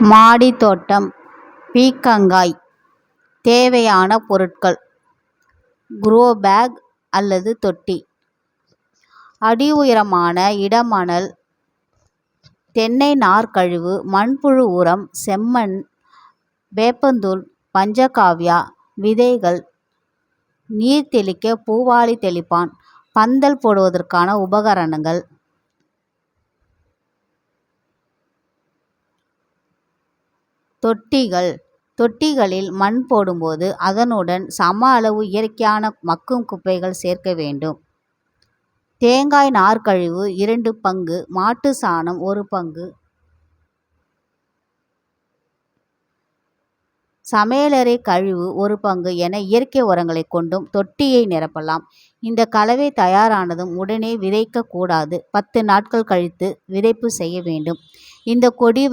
மாடி தோட்டம் பீர்க்கங்காய். தேவையான பொருட்கள்: குரோ பேக் அல்லது தொட்டி, அடி உயரமான இடமணல், தென்னை நார் கழிவு, மண்புழு உரம், செம்மண், வேப்பந்தூள், பஞ்சகாவ்யா, விதைகள், நீர் தெளிக்க பூவாளி தெளிப்பான், பந்தல் போடுவதற்கான உபகரணங்கள். தொட்டிகள்: தொட்டிகளில் மண் போடும்போது அதனுடன் சம அளவு இயற்கையான மக்கும் குப்பைகள் சேர்க்க வேண்டும். தேங்காய் நார்க்கழிவு 2 பங்கு, மாட்டு சாணம் 1 பங்கு, சமையலறை கழிவு 1 பங்கு என இயற்கை உரங்களை கொண்டும் தொட்டியை நிரப்பலாம். இந்த கலவை தயாரானதும் உடனே விதைக்க கூடாது. 10 நாட்கள் கழித்து விதைப்பு செய்ய வேண்டும். இது கொடி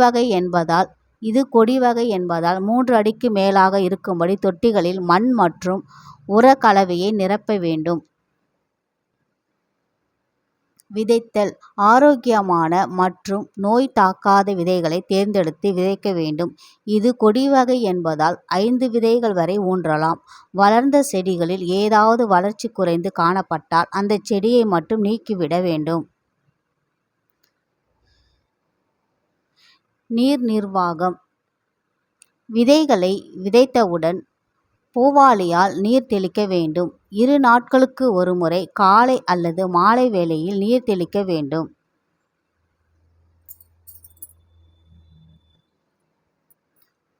வகை என்பதால் 3 அடிக்கு மேலாக இருக்கும்படி தொட்டிகளில் மண் மற்றும் உர கலவையை நிரப்ப வேண்டும். விதைத்தல்: ஆரோக்கியமான மற்றும் நோய் தாக்காத விதைகளை தேர்ந்தெடுத்து விதைக்க வேண்டும். இது கொடி வகை என்பதால் 5 விதைகள் வரை ஊன்றலாம். வளர்ந்த செடிகளில் ஏதாவது வளர்ச்சி குறைந்து காணப்பட்டால் அந்த செடியை மட்டும் நீக்கிவிட வேண்டும். நீர் நிர்வாகம்: விதைகளை விதைத்தவுடன் பூவாளியால் நீர் தெளிக்க வேண்டும். 2 நாட்களுக்கு ஒரு முறை காலை அல்லது மாலை வேளையில் நீர் தெளிக்க வேண்டும்.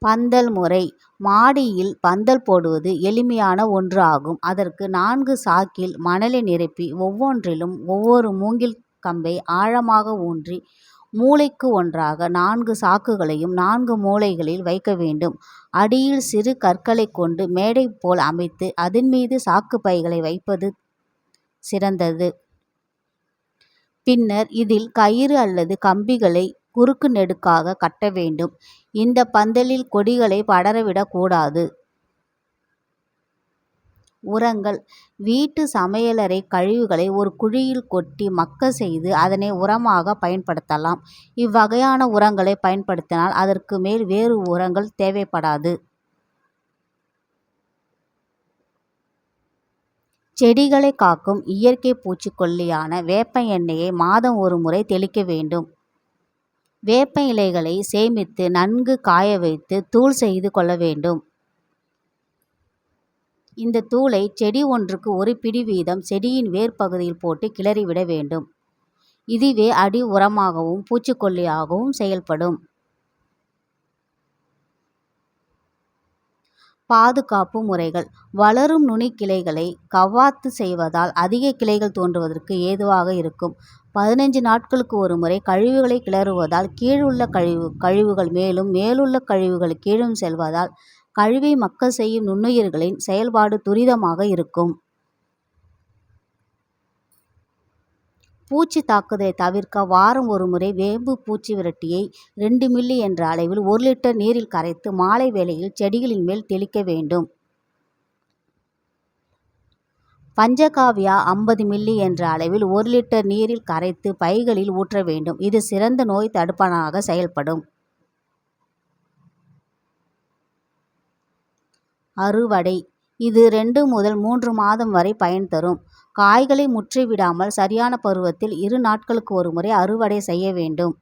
பந்தல் முறை: மாடியில் பந்தல் போடுவது எளிமையான ஒன்று ஆகும். அதற்கு 4 சாக்கில் மணலை நிரப்பி ஒவ்வொன்றிலும் ஒவ்வொரு மூங்கில் கம்பை ஆழமாக ஊன்றி மூலைக்கு ஒன்றாக 4 சாக்குகளையும் 4 மூலைகளில் வைக்க வேண்டும். அடியில் சிறு கற்களை கொண்டு மேடை போல் அமைத்து அதன் மீது சாக்கு பைகளை வைப்பது சிறந்தது. பின்னர் இதில் கயிறு அல்லது கம்பிகளை குறுக்கு நெடுக்காக கட்ட வேண்டும். இந்த பந்தலில் கொடிகளை படரவிடக் கூடாது. உரங்கள்: வீட்டு சமையலறை கழிவுகளை ஒரு குழியில் கொட்டி மக்க செய்து அதனை உரமாக பயன்படுத்தலாம். இவ்வகையான உரங்களை பயன்படுத்தினால் அதற்கு மேல் வேறு உரங்கள் தேவைப்படாது. செடிகளை காக்கும் இயற்கை பூச்சிக்கொல்லியான வேப்ப எண்ணெயை மாதம் ஒரு முறை தெளிக்க வேண்டும். வேப்ப இலைகளை சேமித்து நன்கு காய வைத்து தூள் செய்து கொள்ள வேண்டும். இந்த தூளை செடி ஒன்றுக்கு 1 பிடி வீதம் செடியின் வேர் பகுதியில் போட்டு கிளறிவிட வேண்டும். இதுவே அடி உரமாகவும் பூச்சிக்கொல்லியாகவும் செயல்படும். பாதுகாப்பு முறைகள்: வளரும் நுனிக்கிளைகளை கவாத்து செய்வதால் அதிக கிளைகள் தோன்றுவதற்கு ஏதுவாக இருக்கும். 15 நாட்களுக்கு ஒரு முறை கழிவுகளை கிளறுவதால் கீழுள்ள கழிவுகள் மேலும் மேலுள்ள கழிவுகள் கீழும் செல்வதால் கழிவை மக்க செய்யும் நுண்ணுயிர்களின் செயல்பாடு துரிதமாக இருக்கும். பூச்சி தாக்குதலை தவிர்க்க வாரம் ஒரு முறை வேம்பு பூச்சி விரட்டியை 2 மில்லி என்ற அளவில் 1 லிட்டர் நீரில் கரைத்து மாலை வேளையில் செடிகளின் மேல் தெளிக்க வேண்டும். பஞ்சகாவ்யா 50 மில்லி என்ற அளவில் 1 லிட்டர் நீரில் கரைத்து பைகளில் ஊற்ற வேண்டும். இது சிறந்த நோய் தடுப்பானாக செயல்படும். அறுவடை: இது 2 முதல் 3 மாதம் வரை பயன் தரும். காய்களை முற்றிவிடாமல் சரியான பருவத்தில் 2 நாட்களுக்கு ஒரு முறை அறுவடை செய்ய வேண்டும்.